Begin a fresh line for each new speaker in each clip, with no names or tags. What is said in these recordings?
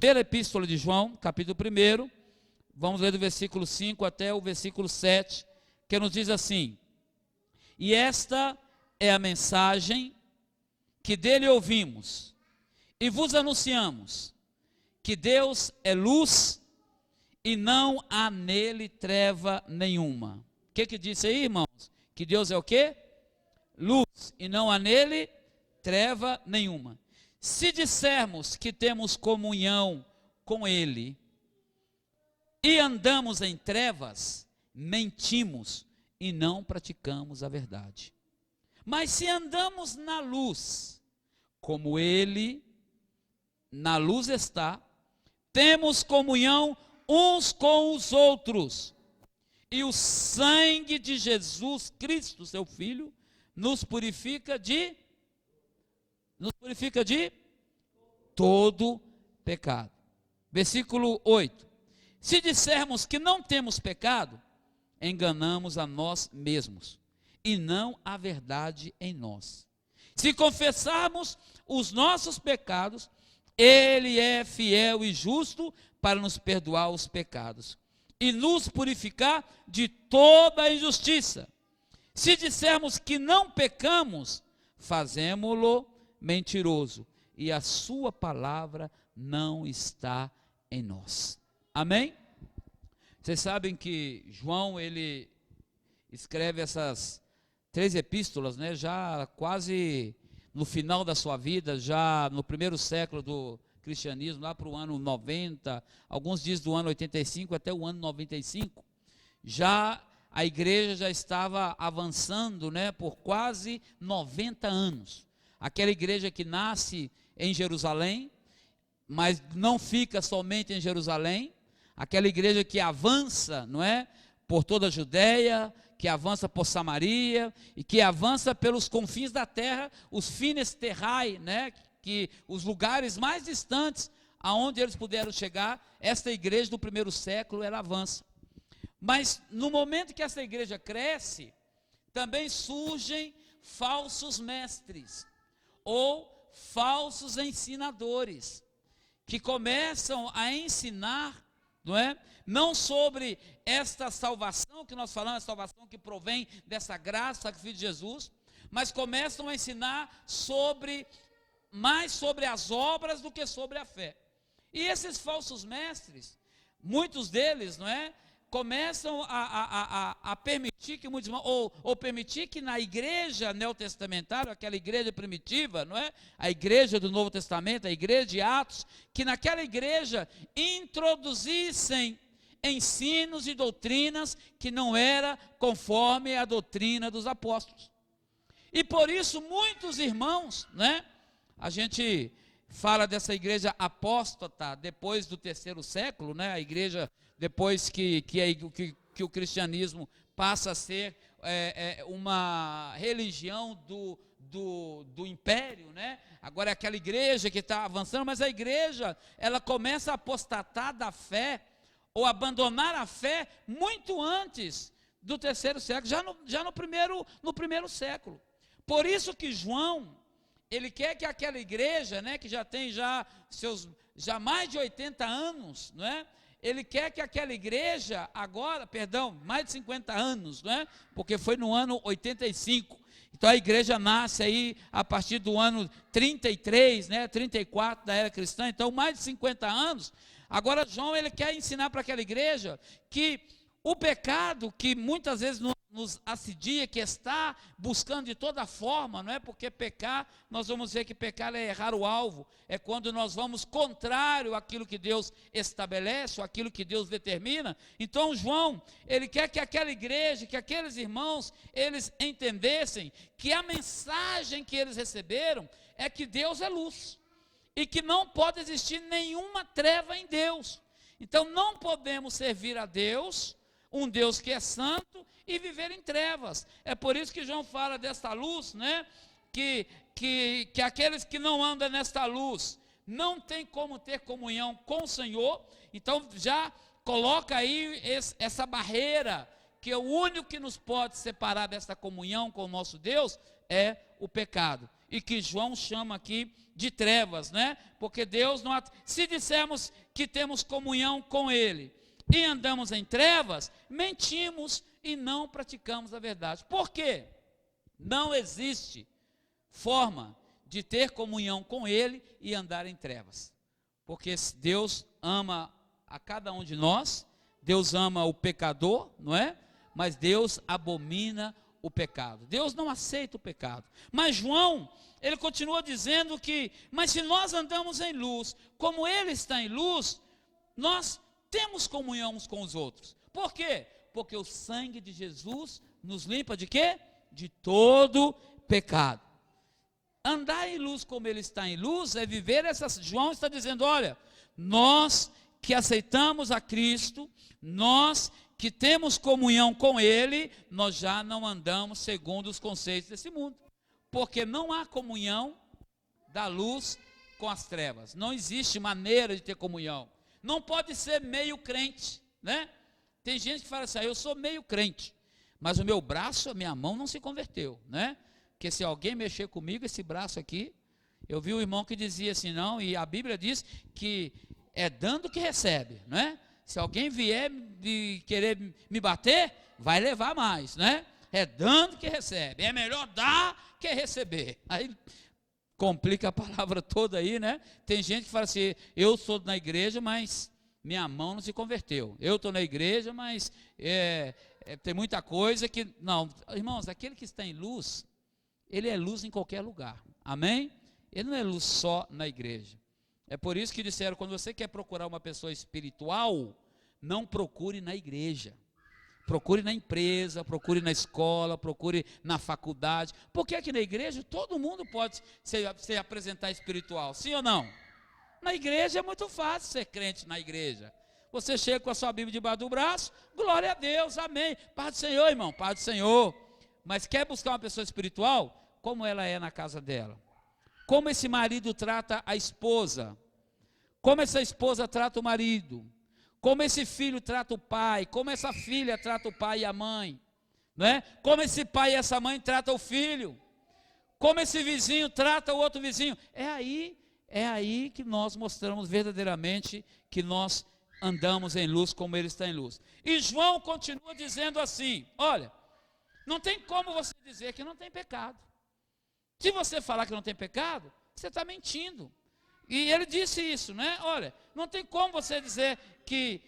Primeira epístola de João, capítulo 1, vamos ler do versículo 5 até o versículo 7, que nos diz assim: e esta é a mensagem que dele ouvimos e vos anunciamos, que Deus é luz e não há nele treva nenhuma. O que disse aí, irmãos? Que Deus é o quê? Luz, e não há nele treva nenhuma. Se dissermos que temos comunhão com ele e andamos em trevas, mentimos e não praticamos a verdade. Mas se andamos na luz, como ele na luz está, temos comunhão uns com os outros, e o sangue de Jesus Cristo, seu Filho, nos purifica de todo pecado. Versículo 8: se dissermos que não temos pecado, enganamos a nós mesmos, e não a verdade em nós. Se confessarmos os nossos pecados, ele é fiel e justo para nos perdoar os pecados e nos purificar de toda a injustiça. Se dissermos que não pecamos, fazemo-lo mentiroso, e a sua palavra não está em nós. Amém? Vocês sabem que João, ele escreve essas 3 epístolas, né, já quase no final da sua vida, já no primeiro século do cristianismo, lá para o ano 90, alguns dizem do ano 85 até o ano 95, já a igreja já estava avançando, né, por quase 90 anos. Aquela igreja que nasce em Jerusalém, mas não fica somente em Jerusalém, aquela igreja que avança, não é, por toda a Judéia, que avança por Samaria e que avança pelos confins da terra, os fines terrae, né, que os lugares mais distantes aonde eles puderam chegar, esta igreja do primeiro século ela avança. Mas no momento que essa igreja cresce, também surgem falsos mestres ou falsos ensinadores que começam a ensinar, não é? Não sobre esta salvação que nós falamos, a salvação que provém dessa graça, sacrifício de Jesus, mas começam a ensinar mais sobre as obras do que sobre a fé. E esses falsos mestres, muitos deles, não é, começam a permitir que muitos irmãos, ou permitir que na igreja neotestamentária, aquela igreja primitiva, não é, a igreja do Novo Testamento, a igreja de Atos, que naquela igreja introduzissem ensinos e doutrinas que não era conforme a doutrina dos apóstolos. E por isso muitos irmãos, né, a gente fala dessa igreja apóstata depois do 3º século, né, a igreja depois que o cristianismo passa a ser uma religião do império, né? Agora é aquela igreja que está avançando, mas a igreja ela começa a apostatar da fé ou abandonar a fé muito antes do 3º século, já no primeiro século. Por isso que João, ele quer que aquela igreja, né, que já tem já mais de 80 anos, não é? Ele quer que aquela igreja mais de 50 anos, não é? Porque foi no ano 85. Então a igreja nasce aí a partir do ano 33, né, 34 da era cristã, então mais de 50 anos. Agora João, ele quer ensinar para aquela igreja que o pecado que muitas vezes nos assedia, que está buscando de toda forma, não é? Porque pecar, nós vamos ver que pecar é errar o alvo, é quando nós vamos contrário àquilo que Deus estabelece, ou àquilo que Deus determina. Então João, ele quer que aquela igreja, que aqueles irmãos, eles entendessem que a mensagem que eles receberam é que Deus é luz, e que não pode existir nenhuma treva em Deus. Então não podemos servir a Deus, um Deus que é santo, e viver em trevas. É por isso que João fala desta luz, né? Que aqueles que não andam nesta luz não tem como ter comunhão com o Senhor. Então já coloca aí essa barreira porque o único que nos pode separar dessa comunhão com o nosso Deus é o pecado. E que João chama aqui de trevas, né? Porque Deus não... Se dissermos que temos comunhão com Ele e andamos em trevas, mentimos e não praticamos a verdade. Por quê? Não existe forma de ter comunhão com Ele e andar em trevas. Porque Deus ama a cada um de nós, Deus ama o pecador, não é? Mas Deus abomina o pecado. Deus não aceita o pecado. Mas João, ele continua dizendo que, mas se nós andamos em luz, como Ele está em luz, nós temos comunhão uns com os outros. Por quê? Porque o sangue de Jesus nos limpa de quê? De todo pecado. Andar em luz como Ele está em luz é viver essas... João está dizendo, olha, nós que aceitamos a Cristo, nós que temos comunhão com Ele, nós já não andamos segundo os conceitos desse mundo. Porque não há comunhão da luz com as trevas. Não existe maneira de ter comunhão. Não pode ser meio crente, né? Tem gente que fala assim, eu sou meio crente, mas o meu braço, a minha mão não se converteu, né? Porque se alguém mexer comigo, esse braço aqui, eu vi um irmão que dizia assim, não, e a Bíblia diz que é dando que recebe, né? Se alguém vier querer me bater, vai levar mais, né? É dando que recebe, é melhor dar que receber. Aí complica a palavra toda aí, né? Tem gente que fala assim, eu sou na igreja, mas minha mão não se converteu. Eu estou na igreja, mas tem muita coisa que... Não, irmãos, aquele que está em luz, ele é luz em qualquer lugar, amém? Ele não é luz só na igreja. É por isso que disseram, quando você quer procurar uma pessoa espiritual, não procure na igreja. Procure na empresa, procure na escola, procure na faculdade. Porque aqui na igreja todo mundo pode se apresentar espiritual, sim ou não? Na igreja é muito fácil ser crente na igreja. Você chega com a sua Bíblia debaixo do braço, glória a Deus, amém. Paz do Senhor, irmão, paz do Senhor. Mas quer buscar uma pessoa espiritual? Como ela é na casa dela? Como esse marido trata a esposa? Como essa esposa trata o marido? Como esse filho trata o pai? Como essa filha trata o pai e a mãe? Né? Como esse pai e essa mãe tratam o filho? Como esse vizinho trata o outro vizinho? É aí que nós mostramos verdadeiramente que nós andamos em luz como Ele está em luz. E João continua dizendo assim, olha, não tem como você dizer que não tem pecado. Se você falar que não tem pecado, você está mentindo. E ele disse isso, né? Olha, não tem como você dizer que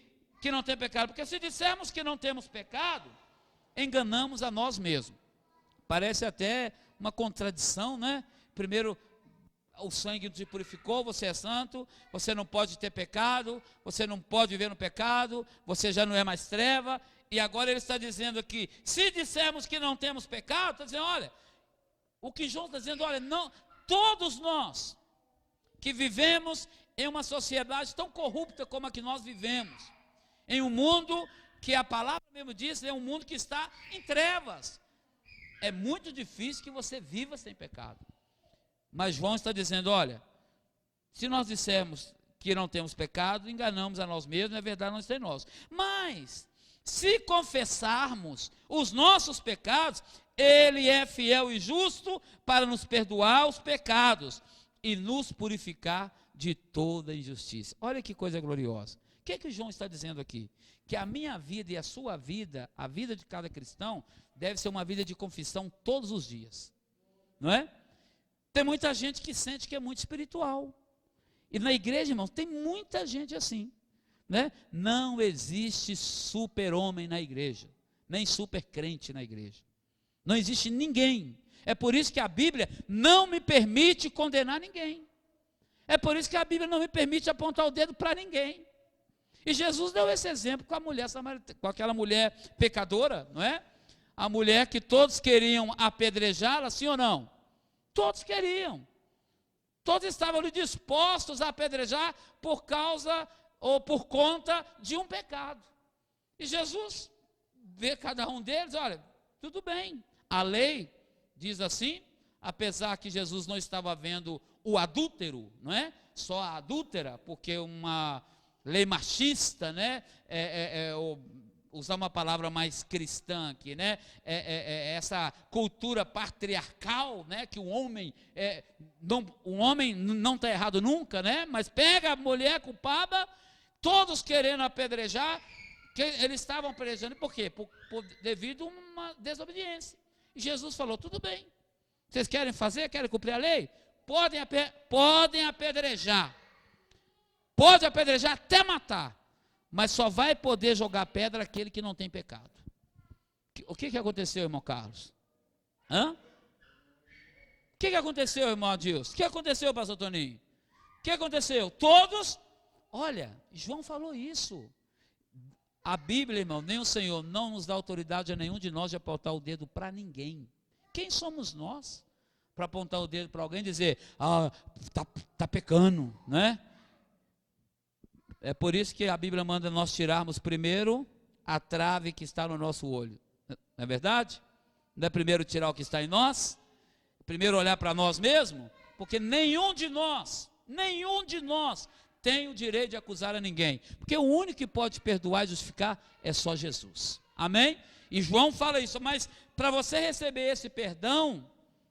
não tem pecado, porque se dissermos que não temos pecado, enganamos a nós mesmos. Parece até uma contradição, né? Primeiro, o sangue te purificou, você é santo, você não pode ter pecado, você não pode viver no pecado, você já não é mais treva, e agora ele está dizendo aqui, se dissermos que não temos pecado, está dizendo, olha, o que João está dizendo, olha, não, todos nós que vivemos em uma sociedade tão corrupta como a que nós vivemos, em um mundo que a palavra mesmo diz, é um mundo que está em trevas, é muito difícil que você viva sem pecado. Mas João está dizendo, olha, se nós dissermos que não temos pecado, enganamos a nós mesmos, é verdade, não está em nós. Mas, se confessarmos os nossos pecados, Ele é fiel e justo para nos perdoar os pecados e nos purificar de toda injustiça. Olha que coisa gloriosa. O que é que João está dizendo aqui? Que a minha vida e a sua vida, a vida de cada cristão, deve ser uma vida de confissão todos os dias. Não é? Tem muita gente que sente que é muito espiritual. E na igreja, irmãos, tem muita gente assim. Né? Não existe super-homem na igreja, nem super-crente na igreja. Não existe ninguém. É por isso que a Bíblia não me permite condenar ninguém. É por isso que a Bíblia não me permite apontar o dedo para ninguém. E Jesus deu esse exemplo com a mulher samaritana, com aquela mulher pecadora, não é? A mulher que todos queriam apedrejá-la, sim ou não? Todos queriam. Todos estavam ali dispostos a apedrejar por causa ou por conta de um pecado. E Jesus vê cada um deles, olha, tudo bem. A lei diz assim, apesar que Jesus não estava vendo o adúltero, não é? Só a adúltera, porque uma lei machista, né? usar uma palavra mais cristã aqui, né? Essa cultura patriarcal, né? Que o homem não está errado nunca, né? Mas pega a mulher culpada, todos querendo apedrejar, que eles estavam apedrejando, por quê? Devido a uma desobediência. E Jesus falou, tudo bem, vocês querem fazer, querem cumprir a lei? Podem apedrejar, pode apedrejar até matar, mas só vai poder jogar pedra aquele que não tem pecado. O que aconteceu, irmão Carlos? O que aconteceu, irmão Adilson? O que aconteceu, pastor Toninho? O que aconteceu? Todos, olha, João falou isso. A Bíblia, irmão, nem o Senhor não nos dá autoridade a nenhum de nós de apontar o dedo para ninguém. Quem somos nós para apontar o dedo para alguém e dizer, tá pecando, né? É por isso que a Bíblia manda nós tirarmos primeiro a trave que está no nosso olho. Não é verdade? Não é primeiro tirar o que está em nós? Primeiro olhar para nós mesmos? Porque nenhum de nós tem o direito de acusar a ninguém. Porque o único que pode perdoar e justificar é só Jesus. Amém? E João fala isso, mas para você receber esse perdão,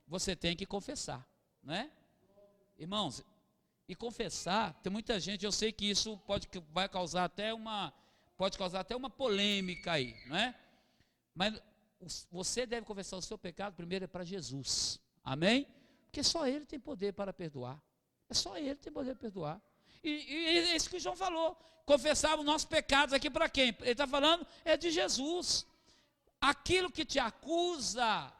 você tem que confessar, não é? Irmãos, e confessar, tem muita gente, eu sei que isso vai causar até uma polêmica aí, não é? Mas você deve confessar o seu pecado primeiro para Jesus, amém? Porque só Ele tem poder para perdoar, é só Ele que tem poder para perdoar. E é isso que o João falou, confessar os nossos pecados aqui para quem? Ele está falando, é de Jesus. Aquilo que te acusa,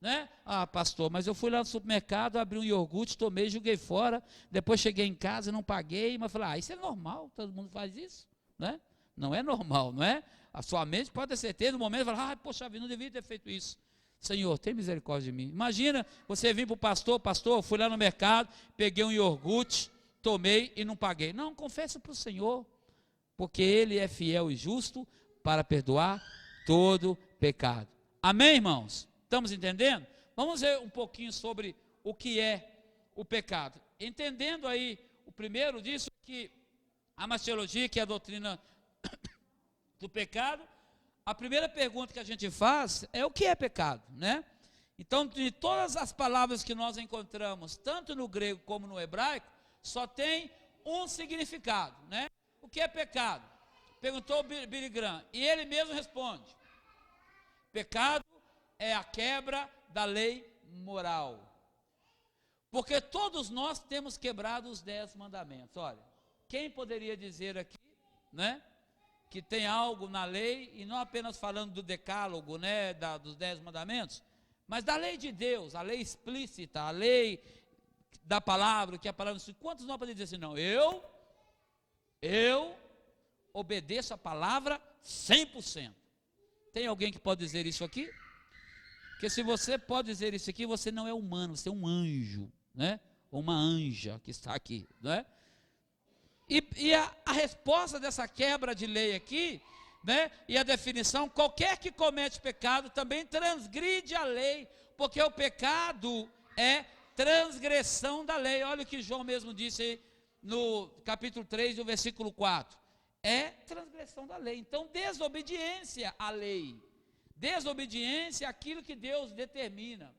né? Pastor, mas eu fui lá no supermercado, abri um iogurte, tomei, joguei fora, depois cheguei em casa e não paguei, mas falei, isso é normal, todo mundo faz isso, né? Não é normal, não é? A sua mente pode ter certeza, no momento, falar, poxa vida, não devia ter feito isso. Senhor, tem misericórdia de mim. Imagina, você vir para o pastor, eu fui lá no mercado, peguei um iogurte, tomei e não paguei. Não, confessa para o Senhor, porque Ele é fiel e justo para perdoar todo pecado. Amém, irmãos? Estamos entendendo? Vamos ver um pouquinho sobre o que é o pecado. Entendendo aí, o primeiro disso, que a marciologia, que é a doutrina do pecado, a primeira pergunta que a gente faz é o que é pecado, né? Então, de todas as palavras que nós encontramos, tanto no grego como no hebraico, só tem um significado, né? O que é pecado? Perguntou Billy Graham, e ele mesmo responde: pecado é a quebra da lei moral. Porque todos nós temos quebrado os 10 mandamentos. Olha, quem poderia dizer aqui, né, que tem algo na lei, e não apenas falando do decálogo, né, dos 10 mandamentos, mas da lei de Deus, a lei explícita, a lei da palavra, que é a palavra, quantos nós podemos dizer assim, não, eu obedeço a palavra 100%. Tem alguém que pode dizer isso aqui? Porque se você pode dizer isso aqui, você não é humano, você é um anjo, né? Ou uma anja que está aqui, né? E a resposta dessa quebra de lei aqui, né? E a definição, qualquer que comete pecado também transgride a lei, porque o pecado é transgressão da lei. Olha o que João mesmo disse no capítulo 3, no versículo 4. É transgressão da lei. Então, desobediência à lei. Desobediência àquilo que Deus determina.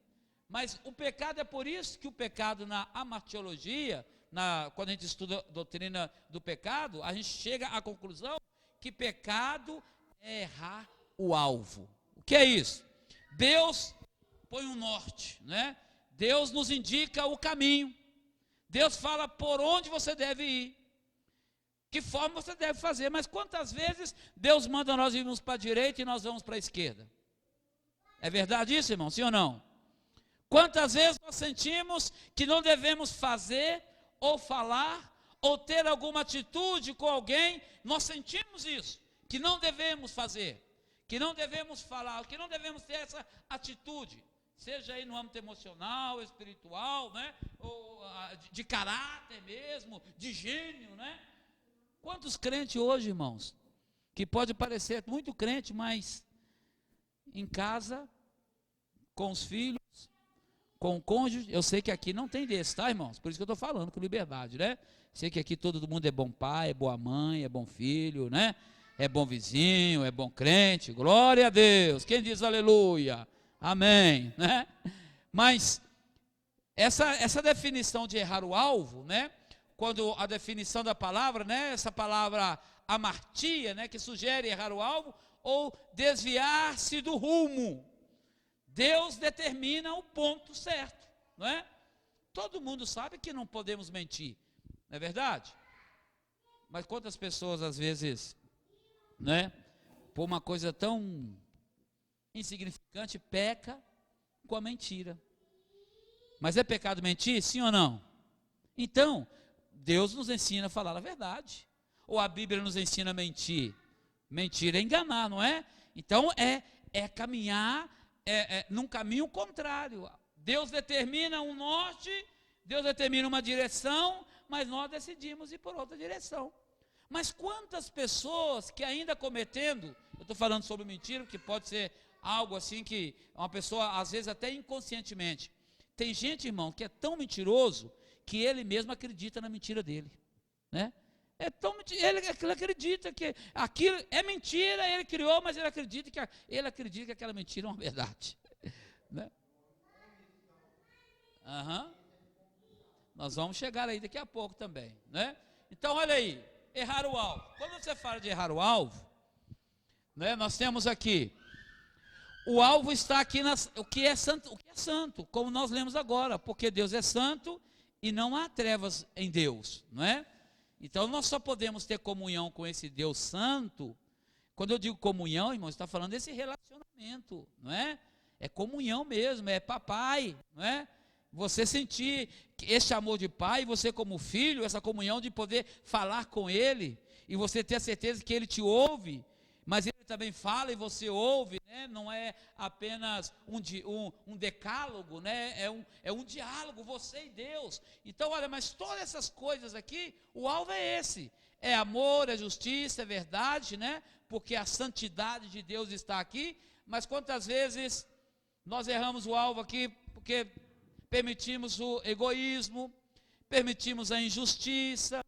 Mas o pecado, é por isso que o pecado na amartiologia, quando a gente estuda a doutrina do pecado, a gente chega à conclusão que pecado é errar o alvo. O que é isso? Deus põe um norte, né? Deus nos indica o caminho. Deus fala por onde você deve ir, que forma você deve fazer. Mas quantas vezes Deus manda nós irmos para a direita e nós vamos para a esquerda? É verdade isso, irmão? Sim ou não? Quantas vezes nós sentimos que não devemos fazer, ou falar, ou ter alguma atitude com alguém, nós sentimos isso, que não devemos fazer, que não devemos falar, que não devemos ter essa atitude, seja aí no âmbito emocional, espiritual, né? Ou de caráter mesmo, de gênio, né? Quantos crentes hoje, irmãos, que pode parecer muito crente, mas em casa, com os filhos, com o cônjuge, eu sei que aqui não tem desse, tá, irmãos? Por isso que eu estou falando com liberdade, né? Sei que aqui todo mundo é bom pai, é boa mãe, é bom filho, né? é bom vizinho, é bom crente, glória a Deus. Quem diz aleluia? Amém, né? Mas essa definição de errar o alvo, né? Quando a definição da palavra, né? Essa palavra amartia, né? Que sugere errar o alvo ou desviar-se do rumo. Deus determina o ponto certo, não é? Todo mundo sabe que não podemos mentir, não é verdade? Mas quantas pessoas às vezes, né? Por uma coisa tão insignificante, peca com a mentira. Mas é pecado mentir, sim ou não? Então, Deus nos ensina a falar a verdade. Ou a Bíblia nos ensina a mentir? Mentir é enganar, não é? Então, é caminhar num caminho contrário. Deus determina um norte, Deus determina uma direção, mas nós decidimos ir por outra direção. Mas quantas pessoas que ainda cometendo, eu estou falando sobre mentira, que pode ser algo assim que uma pessoa, às vezes até inconscientemente. Tem gente, irmão, que é tão mentiroso que ele mesmo acredita na mentira dele, né? Ele acredita que aquilo é mentira, ele criou, mas ele acredita que aquela mentira é uma verdade, né? Nós vamos chegar aí daqui a pouco também, né? Então, olha aí, errar o alvo. Quando você fala de errar o alvo, né, nós temos aqui, o alvo está aqui, o que é santo, como nós lemos agora, porque Deus é santo e não há trevas em Deus, não é? Então nós só podemos ter comunhão com esse Deus santo. Quando eu digo comunhão, irmão, está falando desse relacionamento, não é? É comunhão mesmo, é papai, não é? Você sentir esse amor de pai, você como filho, essa comunhão de poder falar com ele, e você ter a certeza que ele te ouve, mas ele também fala e você ouve, né? Não é apenas um decálogo, né? É um diálogo, você e Deus. Então, olha, mas todas essas coisas aqui, o alvo é esse, é amor, é justiça, é verdade, né? Porque a santidade de Deus está aqui. Mas quantas vezes nós erramos o alvo aqui, porque permitimos o egoísmo, permitimos a injustiça,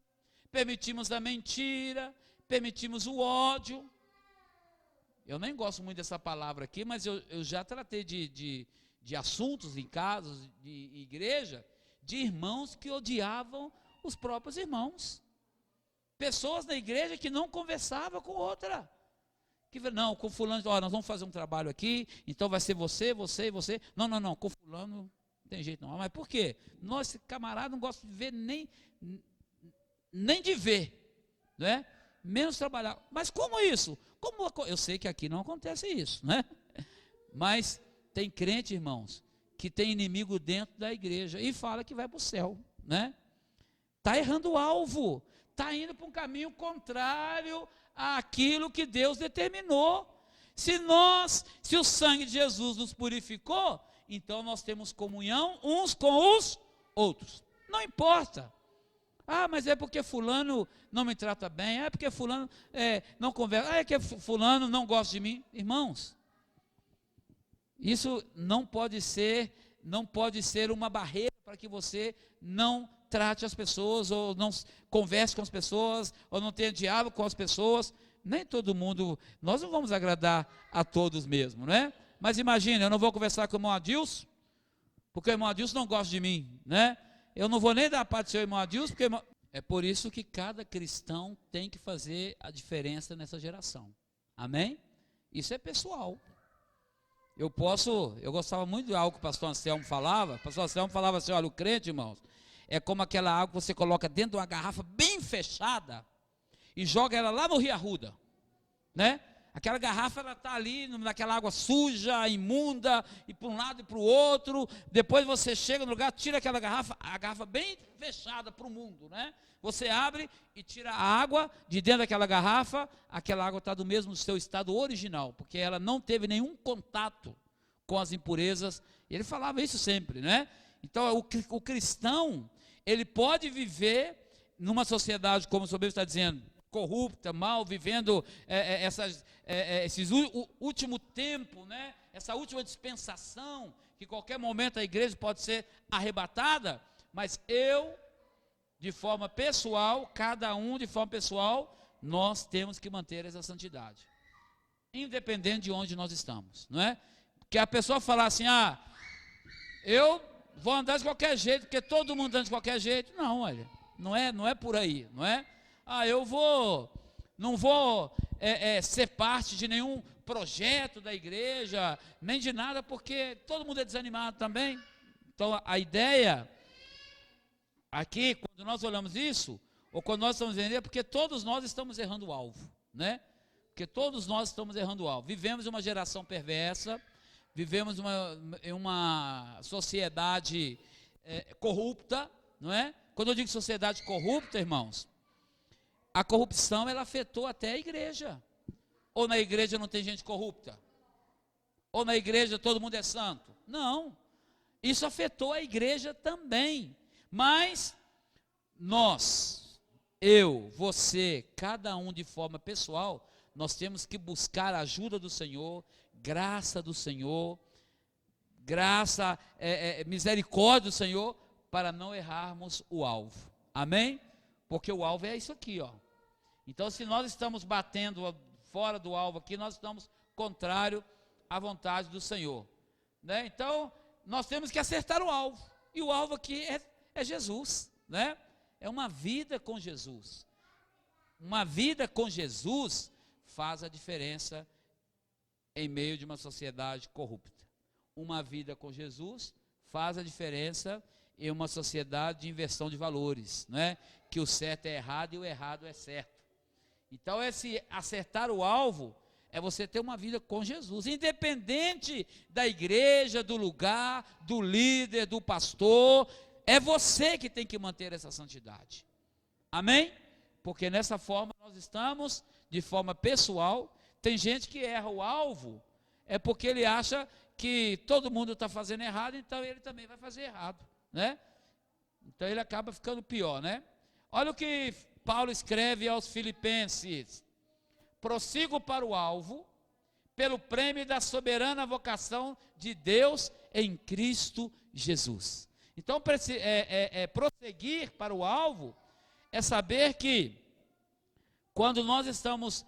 permitimos a mentira, permitimos o ódio. Eu nem gosto muito dessa palavra aqui, mas eu já tratei de assuntos em casos de igreja, de irmãos que odiavam os próprios irmãos. Pessoas na igreja que não conversavam com outra. Que não, com fulano, ó, nós vamos fazer um trabalho aqui, então vai ser você e você. Não, com fulano não tem jeito não. Mas por quê? Nós, camarada, não gosta de ver nem de ver, né? Menos trabalhar. Mas como isso? Eu sei que aqui não acontece isso, né? Mas tem crente, irmãos, que tem inimigo dentro da igreja e fala que vai para o céu, né? Está errando o alvo, está indo para um caminho contrário àquilo que Deus determinou. Se o sangue de Jesus nos purificou, então nós temos comunhão uns com os outros. Não importa. Ah, mas é porque fulano não me trata bem, é porque fulano não conversa, é que fulano não gosta de mim. Irmãos, isso não pode ser uma barreira para que você não trate as pessoas, ou não converse com as pessoas, ou não tenha diálogo com as pessoas. Nem todo mundo, nós não vamos agradar a todos mesmo, não é? Mas imagina, eu não vou conversar com o irmão Adilson, porque o irmão Adilson não gosta de mim, né? Eu não vou nem dar a parte do seu irmão Adilson, porque é por isso que cada cristão tem que fazer a diferença nessa geração. Amém? Isso é pessoal. Eu gostava muito de algo que o pastor Anselmo falava. O pastor Anselmo falava assim, olha, o crente, irmãos, é como aquela água que você coloca dentro de uma garrafa bem fechada e joga ela lá no Rio Arruda, né? Aquela garrafa, ela está ali naquela água suja, imunda, e para um lado e para o outro. Depois você chega no lugar, tira aquela garrafa, a garrafa bem fechada para o mundo, né? Você abre e tira a água de dentro daquela garrafa, aquela água está do mesmo seu estado original, porque ela não teve nenhum contato com as impurezas. Ele falava isso sempre, né? Então, o cristão, ele pode viver numa sociedade, como o seu está dizendo, corrupta, mal, vivendo esse último tempo, né? Essa última dispensação, que qualquer momento a igreja pode ser arrebatada, mas de forma pessoal, cada um de forma pessoal, nós temos que manter essa santidade, independente de onde nós estamos, não é? Porque a pessoa falar assim, eu vou andar de qualquer jeito, porque todo mundo anda de qualquer jeito. Não, olha, não é por aí, não é? Não vou ser parte de nenhum projeto da igreja, nem de nada, porque todo mundo é desanimado também. Então, a ideia aqui, quando nós olhamos isso, ou quando nós estamos vendo, é porque todos nós estamos errando o alvo, né? Porque todos nós estamos errando o alvo. Vivemos uma geração perversa, vivemos em uma sociedade corrupta, não é? Quando eu digo sociedade corrupta, irmãos, a corrupção ela afetou até a igreja. Ou na igreja não tem gente corrupta? Ou na igreja todo mundo é santo? Não. Isso afetou a igreja também. Mas nós, eu, você, cada um de forma pessoal, nós temos que buscar a ajuda do Senhor, graça do Senhor, misericórdia do Senhor, para não errarmos o alvo. Amém? Porque o alvo é isso aqui, ó. Então, se nós estamos batendo fora do alvo aqui, nós estamos contrário à vontade do Senhor, né? Então, nós temos que acertar o alvo. E o alvo aqui é Jesus, né? É uma vida com Jesus. Uma vida com Jesus faz a diferença em meio de uma sociedade corrupta. Uma vida com Jesus faz a diferença em uma sociedade de inversão de valores, né? Que o certo é errado e o errado é certo. Então, esse acertar o alvo é você ter uma vida com Jesus, independente da igreja, do lugar, do líder, do pastor. É você que tem que manter essa santidade. Amém? Porque nessa forma nós estamos, de forma pessoal. Tem gente que erra o alvo, é porque ele acha que todo mundo está fazendo errado, então ele também vai fazer errado, né? Então ele acaba ficando pior, né? Olha o que Paulo escreve aos Filipenses: prossigo para o alvo, pelo prêmio da soberana vocação de Deus em Cristo Jesus. Então, prosseguir para o alvo é saber que, quando nós estamos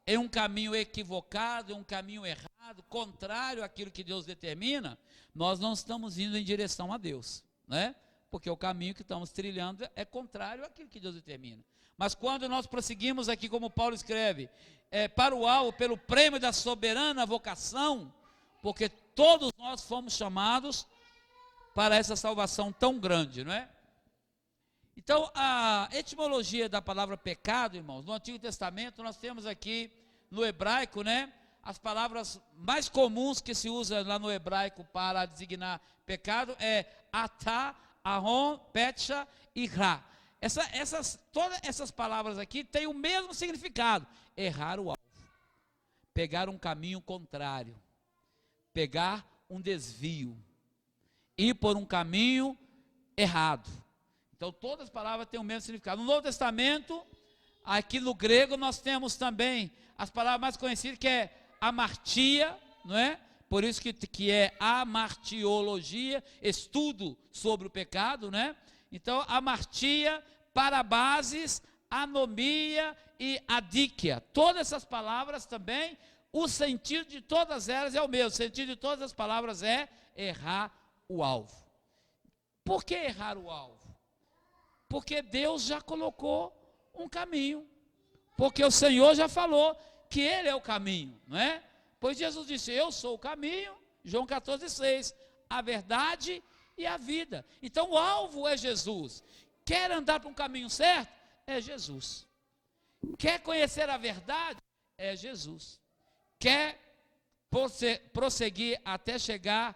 em um caminho equivocado, em um caminho errado, contrário àquilo que Deus determina, nós não estamos indo em direção a Deus, né? Porque o caminho que estamos trilhando é contrário àquilo que Deus determina. Mas quando nós prosseguimos aqui, como Paulo escreve, para o alvo, pelo prêmio da soberana vocação, porque todos nós fomos chamados para essa salvação tão grande, não é? Então, a etimologia da palavra pecado, irmãos, no Antigo Testamento, nós temos aqui no hebraico, né? As palavras mais comuns que se usa lá no hebraico para designar pecado é atá, ahon, petcha e ra. Todas essas palavras aqui têm o mesmo significado: errar o alvo, pegar um caminho contrário, pegar um desvio, ir por um caminho errado. Então todas as palavras têm o mesmo significado. No Novo Testamento, aqui no grego, nós temos também as palavras mais conhecidas, que é amartia, não é? Por isso que é amartiologia, estudo sobre o pecado, né? Então, amartia, parabases, anomia e adíquia. Todas essas palavras também, o sentido de todas elas é o mesmo. O sentido de todas as palavras é errar o alvo. Por que errar o alvo? Porque Deus já colocou um caminho. Porque o Senhor já falou que Ele é o caminho, não é? Pois Jesus disse: eu sou o caminho, João 14,6, a verdade e a vida. Então o alvo é Jesus. Quer andar para um caminho certo? É Jesus. Quer conhecer a verdade? É Jesus. Quer prosseguir até chegar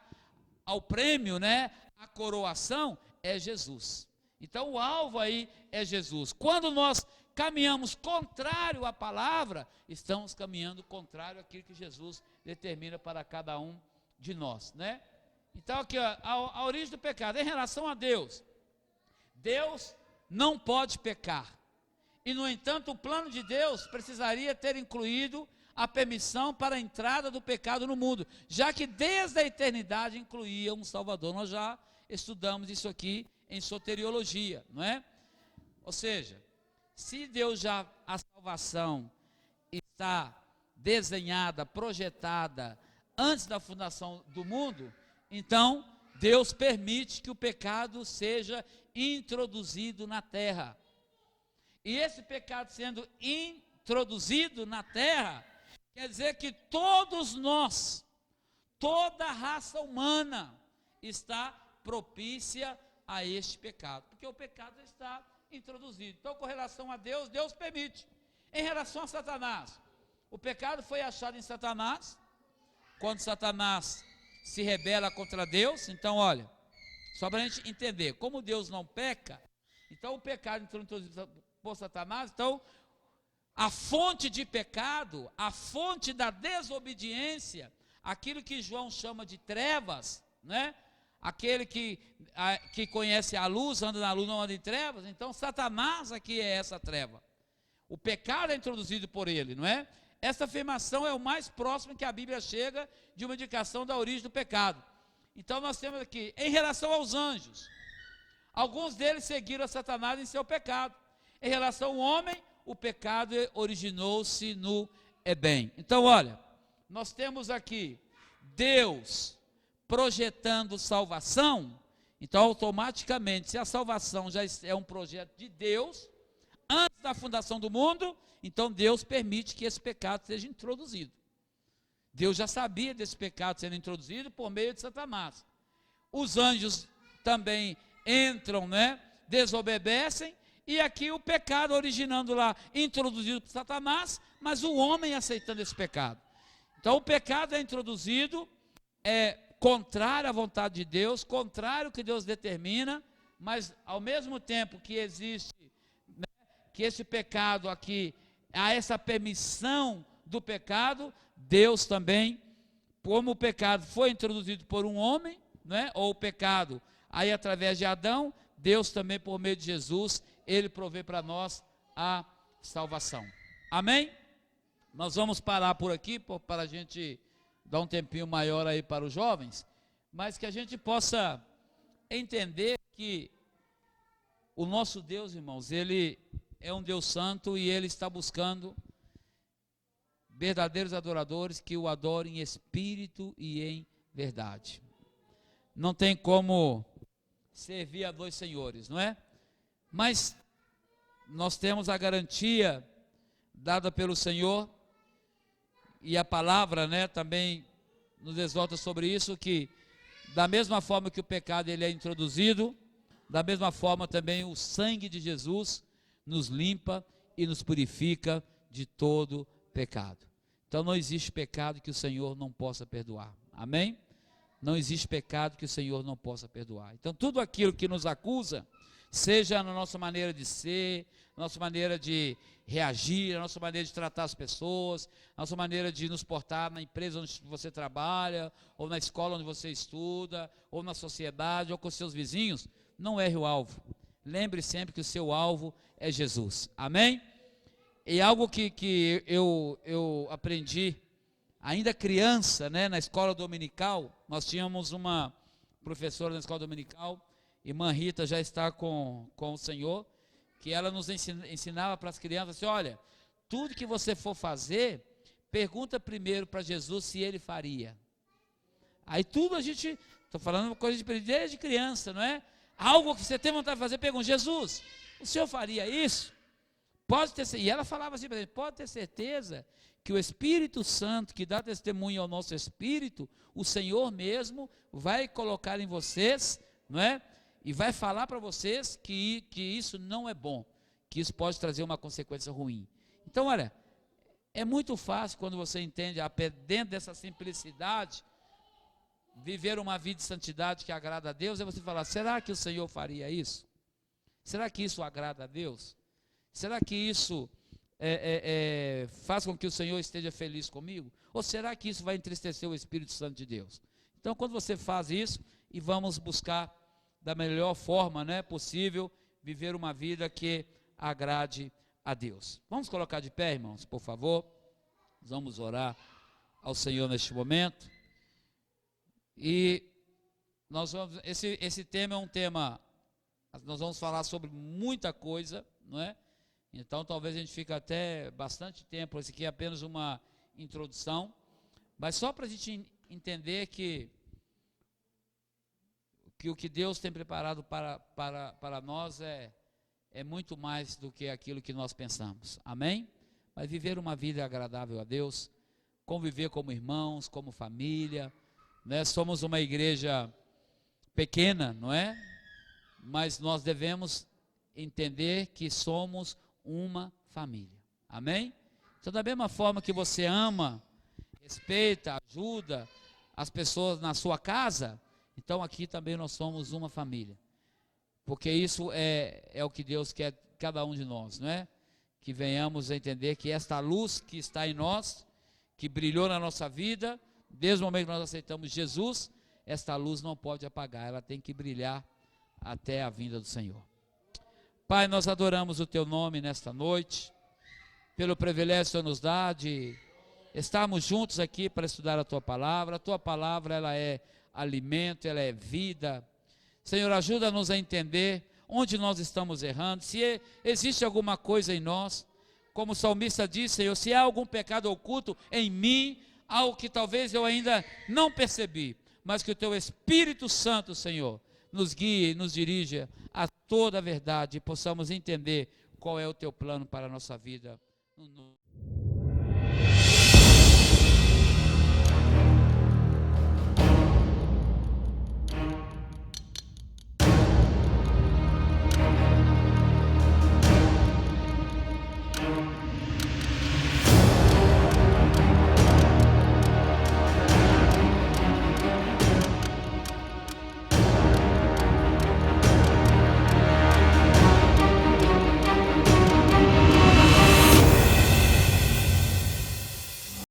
ao prêmio, né? A coroação? É Jesus. Então o alvo aí é Jesus. Quando nós caminhamos contrário à palavra, estamos caminhando contrário àquilo que Jesus determina para cada um de nós, né? Então aqui, ó, a origem do pecado, em relação a Deus, Deus não pode pecar, e no entanto o plano de Deus precisaria ter incluído a permissão para a entrada do pecado no mundo, já que desde a eternidade incluía um Salvador. Nós já estudamos isso aqui em soteriologia, não é? Ou seja, Se Deus já, a salvação está desenhada, projetada antes da fundação do mundo, então Deus permite que o pecado seja introduzido na terra. E esse pecado sendo introduzido na terra, quer dizer que todos nós, toda a raça humana está propícia a este pecado, porque o pecado está introduzido. Então, com relação a Deus, Deus permite. Em relação a Satanás, o pecado foi achado em Satanás, quando Satanás se rebela contra Deus. Então, olha, só para a gente entender, como Deus não peca, então o pecado introduzido por Satanás, então a fonte de pecado, a fonte da desobediência, aquilo que João chama de trevas, né? Aquele que conhece a luz, anda na luz, não anda em trevas. Então Satanás aqui é essa treva. O pecado é introduzido por ele, não é? Essa afirmação é o mais próximo que a Bíblia chega de uma indicação da origem do pecado. Então nós temos aqui, em relação aos anjos, alguns deles seguiram a Satanás em seu pecado. Em relação ao homem, o pecado originou-se no Éden. Então olha, nós temos aqui Deus projetando salvação. Então automaticamente, se a salvação já é um projeto de Deus, antes da fundação do mundo, então Deus permite que esse pecado seja introduzido. Deus já sabia desse pecado sendo introduzido por meio de Satanás. Os anjos também entram, né? Desobedecem, e aqui o pecado originando lá, introduzido por Satanás, mas o homem aceitando esse pecado. Então o pecado é introduzido, contrário à vontade de Deus, contrário ao que Deus determina, mas ao mesmo tempo que existe, né, que esse pecado aqui, há essa permissão do pecado, Deus também, como o pecado foi introduzido por um homem, né, ou o pecado aí através de Adão, Deus também por meio de Jesus, ele provê para nós a salvação. Amém? Nós vamos parar por aqui, para a gente dar um tempinho maior aí para os jovens, mas que a gente possa entender que o nosso Deus, irmãos, ele é um Deus santo e ele está buscando verdadeiros adoradores que o adorem em espírito e em verdade. Não tem como servir a dois senhores, não é? Mas nós temos a garantia dada pelo Senhor, e a palavra, né, também nos exorta sobre isso, que da mesma forma que o pecado ele é introduzido, da mesma forma também o sangue de Jesus nos limpa e nos purifica de todo pecado. Então não existe pecado que o Senhor não possa perdoar. Amém? Não existe pecado que o Senhor não possa perdoar. Então tudo aquilo que nos acusa, seja na nossa maneira de ser, nossa maneira de reagir, a nossa maneira de tratar as pessoas, a nossa maneira de nos portar na empresa onde você trabalha, ou na escola onde você estuda, ou na sociedade, ou com seus vizinhos, não erre o alvo. Lembre sempre que o seu alvo é Jesus. Amém? E algo que eu aprendi, ainda criança, né, na escola dominical, nós tínhamos uma professora na escola dominical, irmã Rita já está com o Senhor, que ela nos ensinava para as crianças assim: olha, tudo que você for fazer, pergunta primeiro para Jesus se ele faria. Aí tudo a gente, estou falando uma coisa desde criança, não é? Algo que você tem vontade de fazer, pergunta: Jesus, o senhor faria isso? Pode ter, e ela falava assim para ele: pode ter certeza que o Espírito Santo, que dá testemunho ao nosso espírito, o Senhor mesmo vai colocar em vocês, não é? E vai falar para vocês que isso não é bom, que isso pode trazer uma consequência ruim. Então, olha, é muito fácil quando você entende, dentro dessa simplicidade, viver uma vida de santidade que agrada a Deus, é você falar: será que o Senhor faria isso? Será que isso agrada a Deus? Será que isso faz com que o Senhor esteja feliz comigo? Ou será que isso vai entristecer o Espírito Santo de Deus? Então, quando você faz isso, e vamos buscar da melhor forma, né, possível, viver uma vida que agrade a Deus. Vamos colocar de pé, irmãos, por favor. Vamos orar ao Senhor neste momento. E nós vamos, esse tema é um tema, nós vamos falar sobre muita coisa, não é? Então talvez a gente fique até bastante tempo, isso aqui é apenas uma introdução, mas só para a gente entender que o que Deus tem preparado para nós é muito mais do que aquilo que nós pensamos, amém? Mas viver uma vida agradável a Deus, conviver como irmãos, como família, né? Somos uma igreja pequena, não é? Mas nós devemos entender que somos uma família, amém? Então, da mesma forma que você ama, respeita, ajuda as pessoas na sua casa, então aqui também nós somos uma família, porque isso é o que Deus quer de cada um de nós, não é? Que venhamos a entender que esta luz que está em nós, que brilhou na nossa vida, desde o momento que nós aceitamos Jesus, esta luz não pode apagar, ela tem que brilhar até a vinda do Senhor. Pai, nós adoramos o Teu nome nesta noite, pelo privilégio que o Senhor nos dá de estarmos juntos aqui para estudar a Tua palavra ela é alimento, ela é vida. Senhor, ajuda-nos a entender onde nós estamos errando, se existe alguma coisa em nós, como o salmista disse, Senhor, se há algum pecado oculto em mim, algo que talvez eu ainda não percebi, mas que o Teu Espírito Santo, Senhor, nos guie e nos dirija a toda a verdade e possamos entender qual é o Teu plano para a nossa vida.